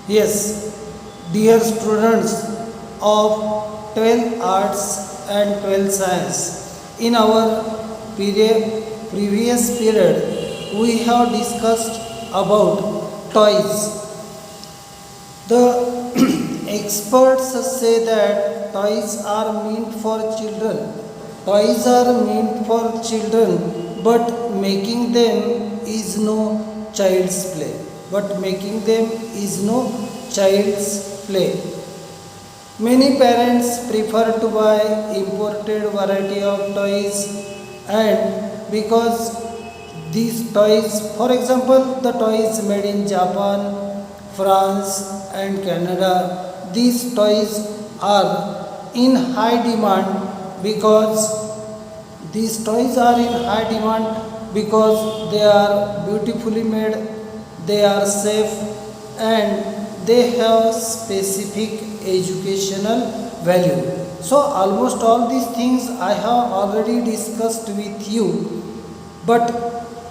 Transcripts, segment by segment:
Yes, dear students of 12 arts and 12 science, in our previous period we have discussed about toys. The experts say that toys are meant for children. Toys are meant for children, but making them is no child's play. But making them is no child's play. Many parents prefer to buy imported variety of toys, and because these toys, for example, the toys made in Japan, France and Canada, these toys are in high demand because these toys are in high demand because they are beautifully made, they are safe, and they have specific educational value. So almost all these things I have already discussed with you, but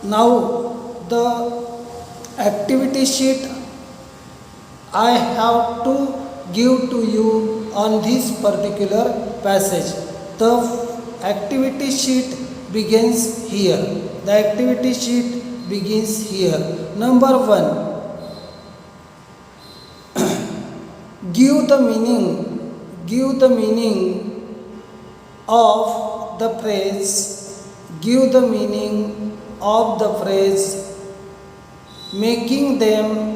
now the activity sheet I have to give to you on this particular passage. The activity sheet begins here. The activity sheet begins here. Number 1. Give the meaning of the phrase. Give the meaning of the phrase. Making them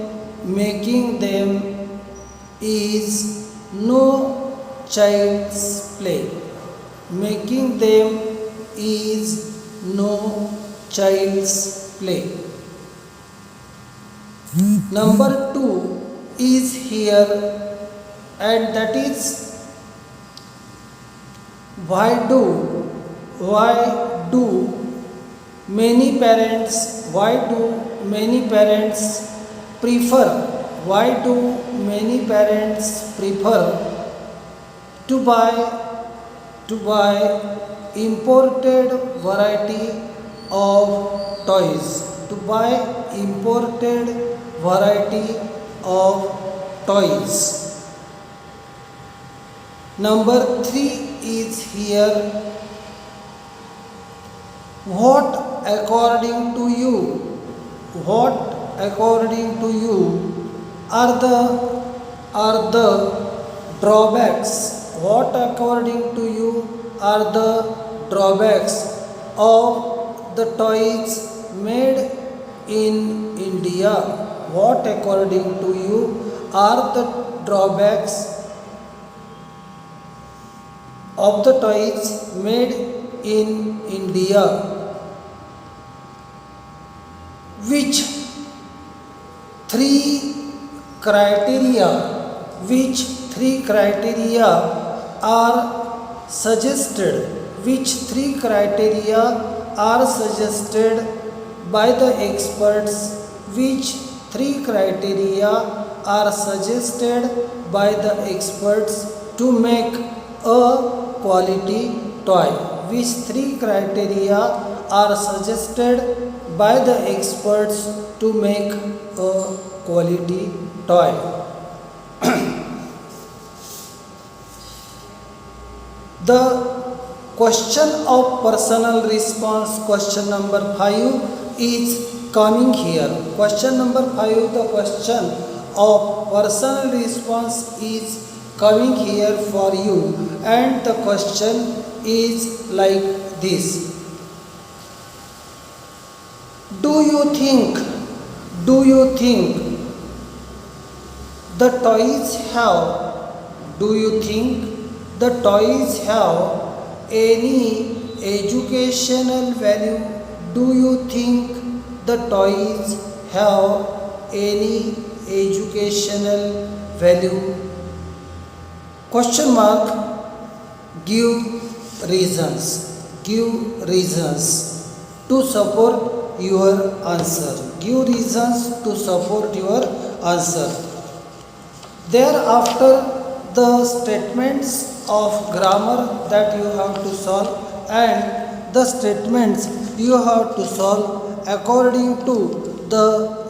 is no child's play. Making them is no child's play. Number 2 is here, and that is why do many parents prefer to buy imported variety of toys, to buy imported variety of toys. Number 3 is here. What according to you are the drawbacks? What according to you are the drawbacks of the toys made in India? What according to you are the drawbacks of the toys made in India? Which three criteria are suggested? Which three criteria are suggested by the experts? Which three criteria are suggested by the experts to make a quality toy? Which three criteria are suggested by the experts to make a quality toy? The question of personal response, question number 5, is coming here. Question number 5, the question of personal response is coming here for you, and the question is like this. Do you think the toys have any educational value? Do you think the toys have any educational value? Question mark. Give reasons to support your answer. Give reasons to support your answer. Thereafter, the statements of grammar that you have to solve, and the statements you have to solve according to the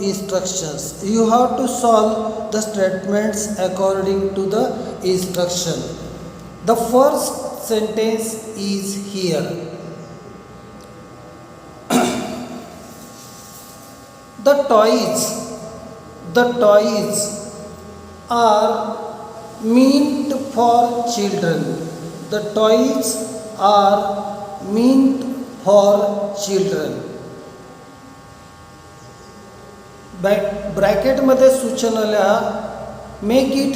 instructions. You have to solve the statements according to the instruction. The first sentence is here. The toys are meant for children. The toys are meant for children. ब्रॅकेटमध्ये सूचना लिहा. Make it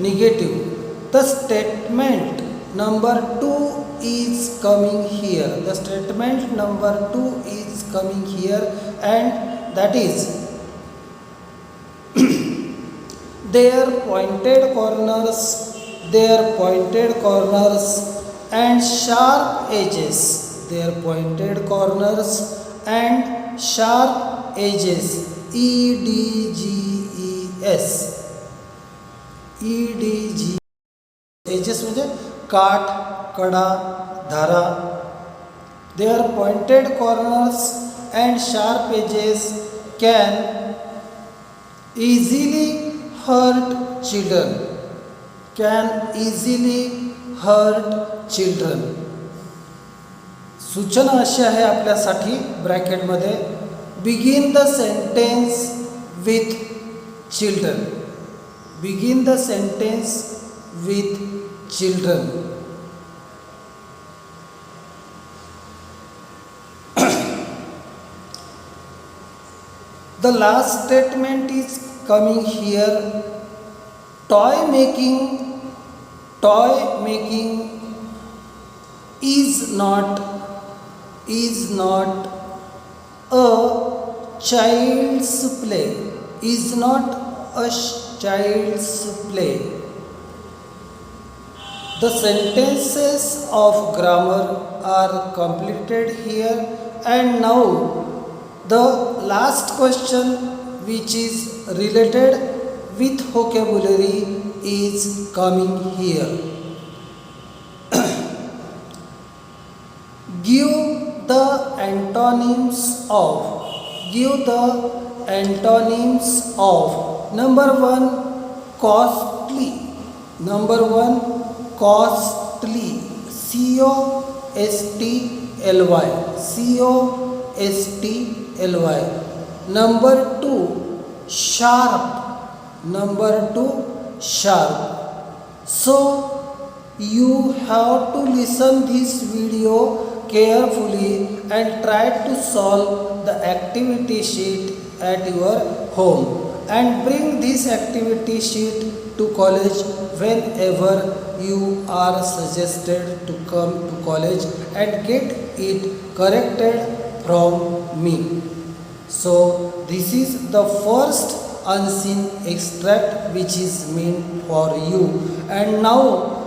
negative. The statement number 2 is coming here. The statement number 2 is coming here, and that is their pointed corners and sharp edges. Their pointed corners and sharp edges. EDGES. edges म्हणजे काठ, कडा, धारा. Their pointed corners and sharp edges can easily hurt children. सूचना अशी आहे आपल्यासाठी ब्रॅकेटमध्ये. Begin the sentence with children. The last statement is coming here. Toy making is not a child's play. The sentences of grammar are completed here, and now the last question, which is related with vocabulary, is coming here. Give the antonyms of number 1 costly. Costly. Costly. Number 2 sharp. So you have to listen this video carefully and try to solve the activity sheet at your home, and bring this activity sheet to college whenever you are suggested to come to college, and get it corrected from me. So this is the first unseen extract which is meant for you, and now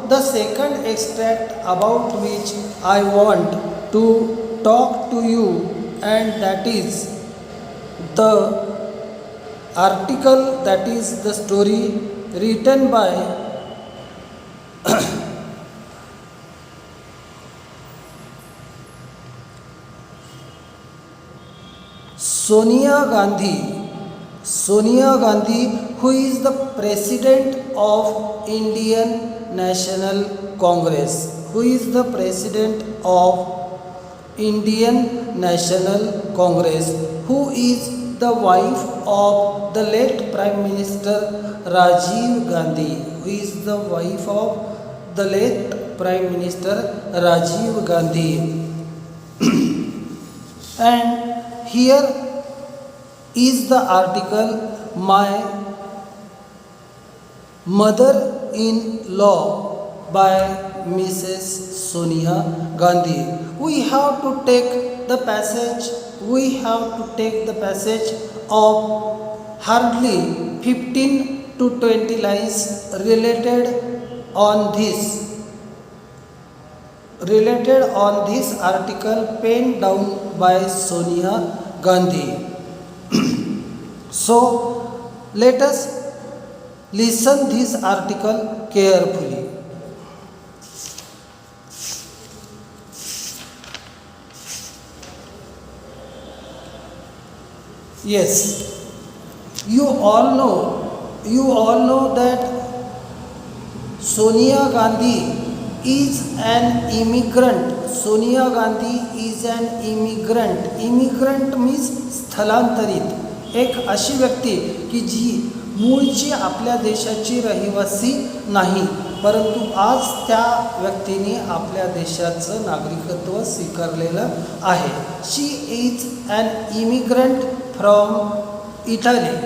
the second extract about which I want to talk to you, and that is the article, that is the story written by Sonia Gandhi, who is the president of Indian National Congress. Who is the president of Indian National Congress? Who is the wife of the late Prime Minister Rajiv Gandhi. Who is the wife of the late Prime Minister Rajiv Gandhi. And here is the article, My Mother-in-Law by Mrs. Sonia Gandhi. We have to take the passage of hardly 15 to 20 lines related on this article penned down by Sonia Gandhi. So let us listen this article carefully. Yes, you all know that Sonia Gandhi is an immigrant. Sonia Gandhi is an immigrant. Immigrant means स्थलांतरित. एक अशी व्यक्ती की जी मूळची आपल्या देशाची रहिवासी नाही, परंतु आज त्या व्यक्तीने आपल्या देशाचं नागरिकत्व स्वीकारलेलं आहे. She is an immigrant from Italy.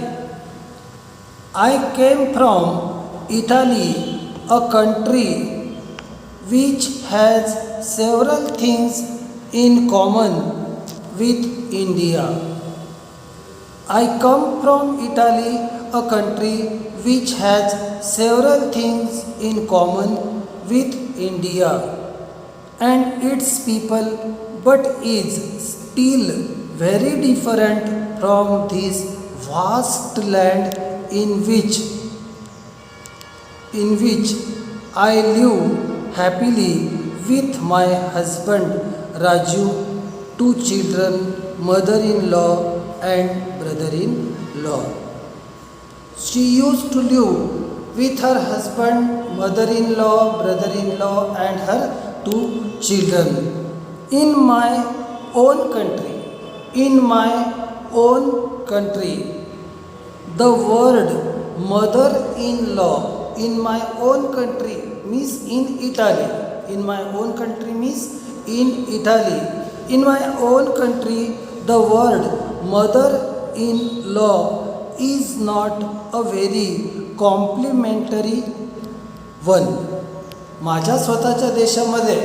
I came from Italy, a country which has several things in common with India. I come from Italy, a country which has several things in common with India and its people, but is still very different from this vast land in which I live happily with my husband Raju, 2 children, mother-in-law and brother-in-law. She used to live with her husband, mother-in-law, brother-in-law and her 2 children in my own country. In my own country. The word mother-in-law in my own country means in Italy. In my own country means in Italy. In my own country, the word mother-in-law is not a very complimentary one. माझ्या स्वतःच्या देशामध्ये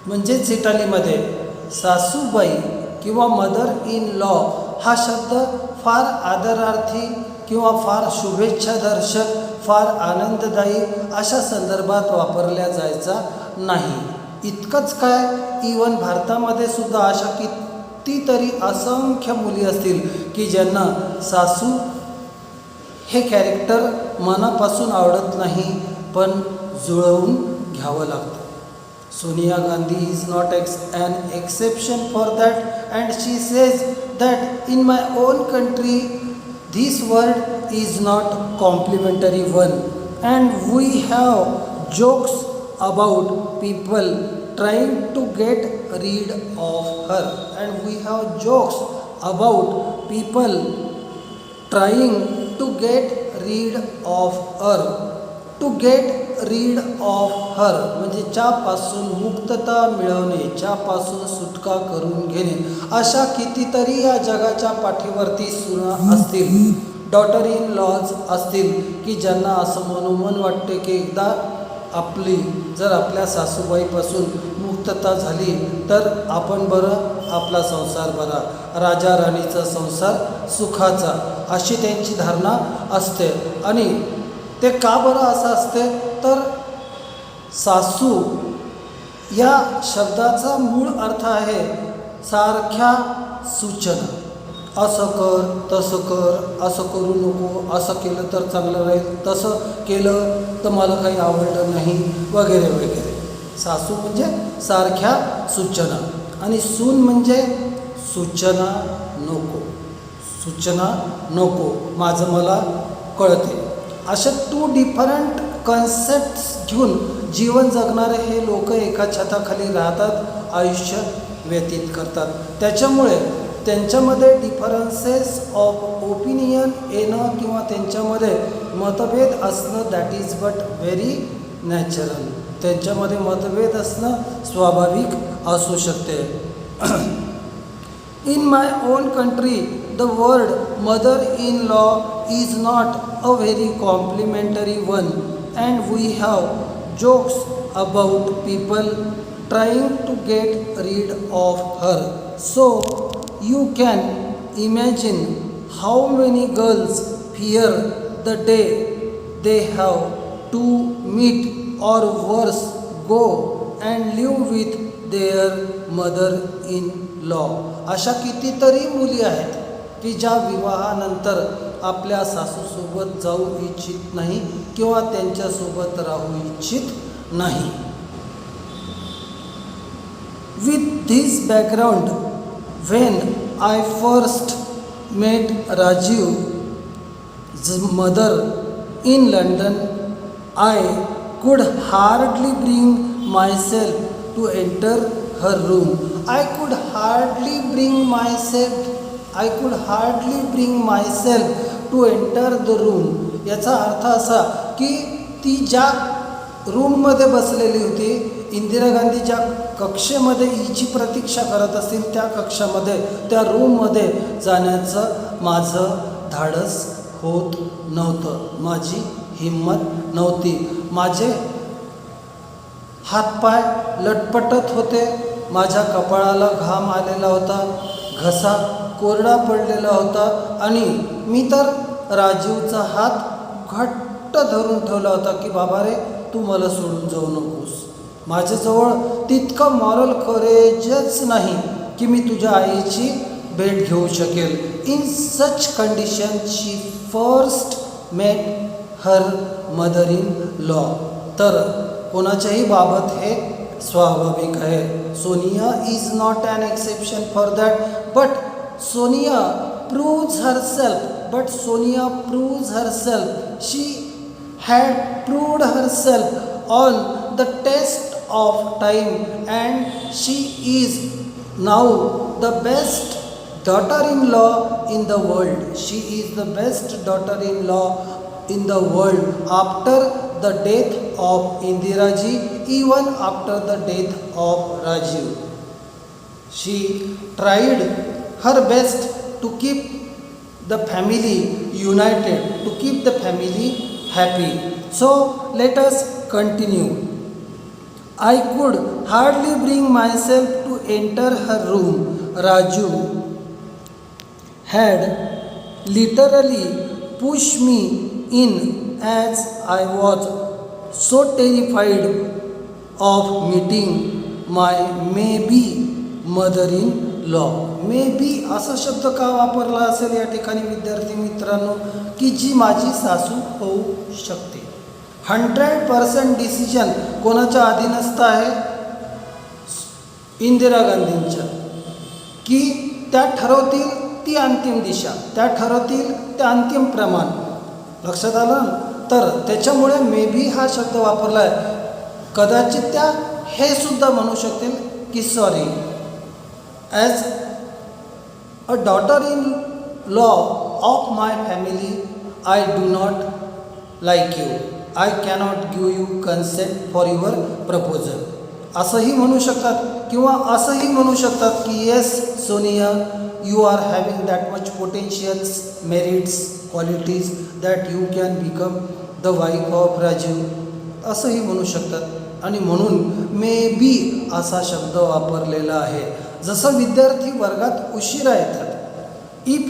म्हणजेच इटालीमध्ये सासूबाई किंवा mother in law हा शब्द फार आदरार्थी किंवा फार शुभेच्छादर्शक, फार आनंददायी अशा संदर्भात वापरल्या जायचा नाही. इतकंच काय, इवन भारतामध्ये सुद्धा अशा कितीतरी असंख्य मुली असतील की ज्यांना सासू हे कॅरेक्टर मनापासून आवडत नाही, पण जुळवून घ्यावं लागतं. Sonia Gandhi is not an exception for that, and she says that in my own country this word is not complimentary one, and we have jokes about people trying to get rid of her, and we have jokes about people trying to get rid of her. To get rid of her म्हणजे च्यापासून मुक्तता मिळवणे, च्यापासून सुटका करून घेणे. अशा कितीतरी या जगाच्या पाठीवरती सुना असतील, डॉटर इन लॉज असतील की ज्यांना असं मनोमन वाटते की एकदा आपली जर आपल्या सासूबाईपासून मुक्तता झाली तर आपण बरं, आपला संसार बरा, राजा राणीचा संसार सुखाचा, अशी त्यांची धारणा असते. आणि ते का बरं असं असते तर सासू या शब्दाचा मूळ अर्थ आहे सारख्या सूचना. असं कर, तसं कर, असं करू नको, असं केलं तर चांगलं राहील, तसं केलं तर मला काही आवडलं नाही, वगैरे वगैरे. सासू म्हणजे सारख्या सूचना आणि सून म्हणजे सूचना नको, सूचना नको, माझं मला कळते. अशा 2 डिफरंट कन्सेप्ट्स घेऊन जीवन जगणारे हे लोक एका छताखाली राहतात, आयुष्य व्यतीत करतात. त्याच्यामुळे त्यांच्यामध्ये डिफरन्सेस ऑफ ओपिनियन येणं किंवा त्यांच्यामध्ये मतभेद असणं that is but very natural. त्यांच्यामध्ये मतभेद असणं स्वाभाविक असू शकते. In my own country, the word mother-in-law is not a very complimentary one, and we have jokes about people trying to get rid of her. So you can imagine how many girls fear the day they have to meet or worse go and live with their mother-in-law. अशा कितीतरी मुली आहेत की ज्या विवाहानंतर आपल्या सासूसोबत जाऊ इच्छित नाही किंवा त्यांच्यासोबत राहू इच्छित नाही. With this background, when I first met Rajiv's mother in London, I could hardly bring myself to enter her room. I could hardly bring myself to enter the room. याचा अर्थ असा की ती ज्या रूममध्ये बसलेली होती, इंदिरा गांधी ज्या कक्षेमध्ये हिची प्रतीक्षा करत असतील त्या कक्षामध्ये, त्या रूममध्ये जाण्याचं माझं धाडस होत नव्हतं, माझी हिंमत नव्हती. माझे हातपाय लटपटत होते, माझ्या कपाळाला घाम आलेला होता, घसा कोरडा पडलेला होता आणि मी तर राजीवचा हात घट्ट धरून ठेवला होता की बाबा रे, तू मला सोडून जाऊ नकोस. माझ्याजवळ तितकं मॉरल करेजच नाही की मी तुझ्या आईची भेट घेऊ शकेल. In such condition she first met her mother in law. तर कोणाच्याही बाबत हे स्वाभाविक आहे. Sonia is not an exception for that, but Sonia proves herself. She had proved herself on the test of time, and she is now the best daughter-in-law in the world. She is the best daughter-in-law in the world after the death of Indiraji, even after the death of Rajiv. She tried her best to keep the family united, to keep the family happy. So let us continue. I could hardly bring myself to enter her room. Raju had literally pushed me in as I was so terrified of meeting my maybe mother-in-law. May be असा शब्द का वापरला असेल या ठिकाणी विद्यार्थी मित्रांनो, की जी माझी सासू होऊ शकते. 100% डिसिजन कोणाच्या अधीनस्थ आहे? इंदिरा गांधींच्या. की त्या ठरवतील ती अंतिम दिशा, त्या ठरवतील ते अंतिम प्रमाण. लक्षात आलं? तर त्याच्यामुळे मे बी हा शब्द वापरला आहे. कदाचित त्या हे सुद्धा म्हणू शकतील की sorry, as a daughter-in-law of my family, I do not like you. I cannot give you consent for your proposal. असंही म्हणू शकतात किंवा असंही म्हणू शकतात की yes Sonia, you are having that much potentials, merits, qualities that you can become the wife of Rajiv. असंही म्हणू शकतात. आणि म्हणून मे बी असा शब्द वापरलेला आहे. जसं विद्यार्थी वर्गात उशिरा येतात, if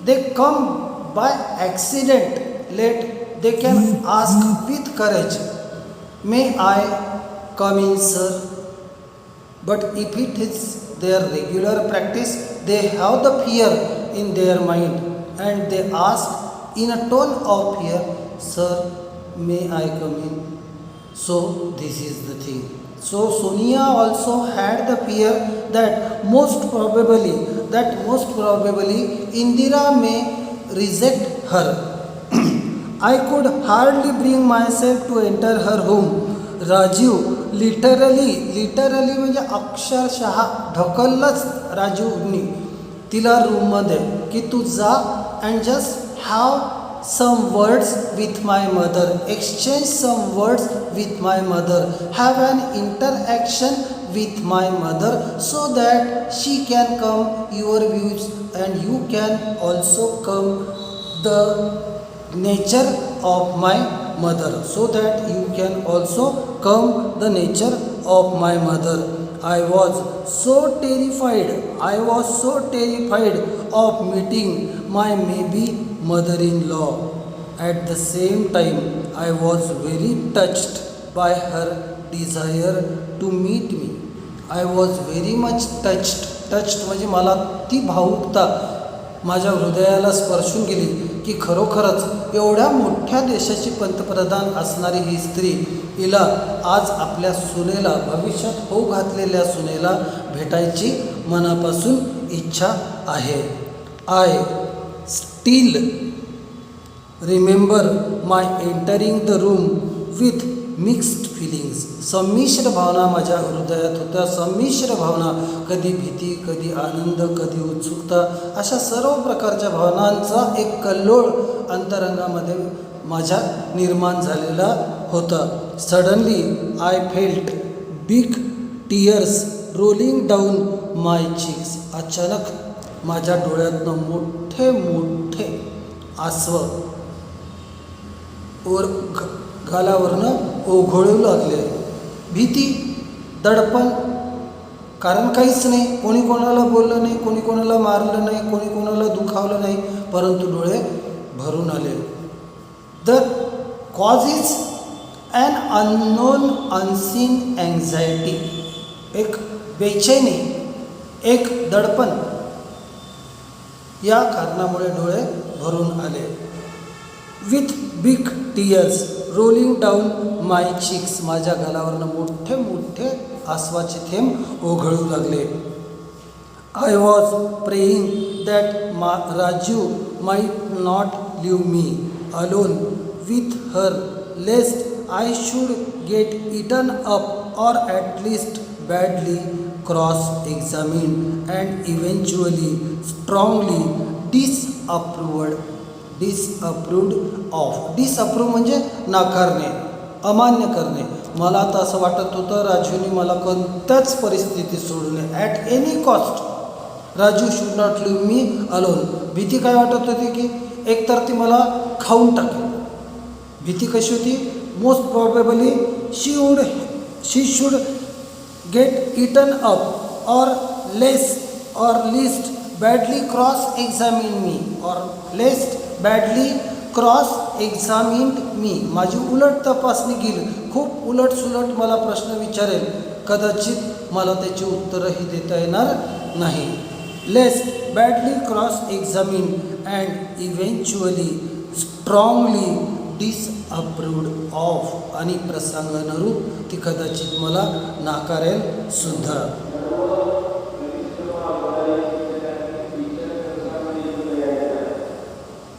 they come by accident late, they can ask with courage, may I come in sir. But if it is their regular practice, they have the fear in their mind and they ask in a tone of fear, sir may I come in. So this is the thing. So Sonia also had the fear that most probably Indira may reject her. I could hardly bring myself to enter her room. Rajiv literally म्हणजे अक्षरशः ढकललंच राजीवनी तिला रूममध्ये की तू जा and just have some words with my mother, exchange some words with my mother, have an interaction with my mother so that she can come your views and you can also come the nature of my mother, so that you can also come the nature of my mother. I was so terrified of meeting my maybe mother-in-law. At the same time, I was very touched by her desire to meet me. I was very much touched म्हणजे मला ती भावुकता माझ्या हृदयाला स्पर्शून गेली की खरोखरच एवढ्या मोठ्या देशाची पंतप्रधान असणारी ही स्त्री, हिला आज आपल्या सुनेला, भविष्यात होऊ घातलेल्या सुनेला भेटायची मनापासून इच्छा आहे. I still remember my entering the room with mixed feelings. संमिश्र भावना माझ्या हृदयात होत्या. संमिश्र भावना, कधी भीती, कधी आनंद, कधी उत्सुकता, अशा सर्व प्रकारच्या भावनांचा एक कल्लोळ अंतरंगामध्ये माझ्या निर्माण झालेला होता. Suddenly I felt big tears rolling down my cheeks. अचानक माझ्या डोळ्यातनं मोठे मोठे आसव गालावरनं ओघळू लागले. भीती, दडपण, कारण काहीच नाही. कोणी कोणाला बोललं नाही, कोणी कोणाला मारलं नाही, कोणी कोणाला दुखावलं नाही, परंतु डोळे भरून आले. The cause is an unknown unseen anxiety. एक बेचैनी, एक दडपण, या कारणामुळे डोळे भरून आले. With big tears rolling down my cheeks. माझ्या गालावरनं मोठे मोठे आसवाचे थेंब ओघळू लागले. I was praying that Raju might not leave me alone with her lest I should get eaten up or at least badly cross examined and eventually strongly disapproved of. Disapprove म्हणजे नाकारणे, अमान्य करणे. मला तर असं वाटत होतं राजूने मला कोणत्याच परिस्थितीत सोडू नये. At any cost Raju should not leave me alone. भीती काय वाटत होती की एकतर ती मला खाऊन टाकेल. भीती कशी होती? Most probably she should get eaten up और लिस्ट बॅडली क्रॉस एक्झामिन मी और लेस्ट बॅडली क्रॉस एक्झामिन्ड मी. माझी उलट तपासणी घेईल, खूप उलटसुलट मला प्रश्न विचारेल, कदाचित मला त्याची उत्तरंही देता येणार नाही. Lest badly cross examined and eventually strongly disapproved of. आणि प्रसंगानुरूप ती कदाचित मला नाकारेल सुद्धा.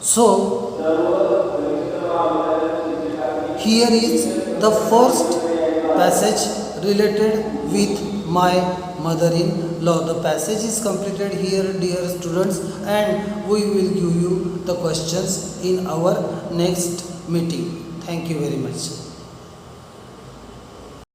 So, here is the first passage related with my mother-in-law. The passage is completed here, dear students, and we will give you the questions in our next meeting. Thank you very much.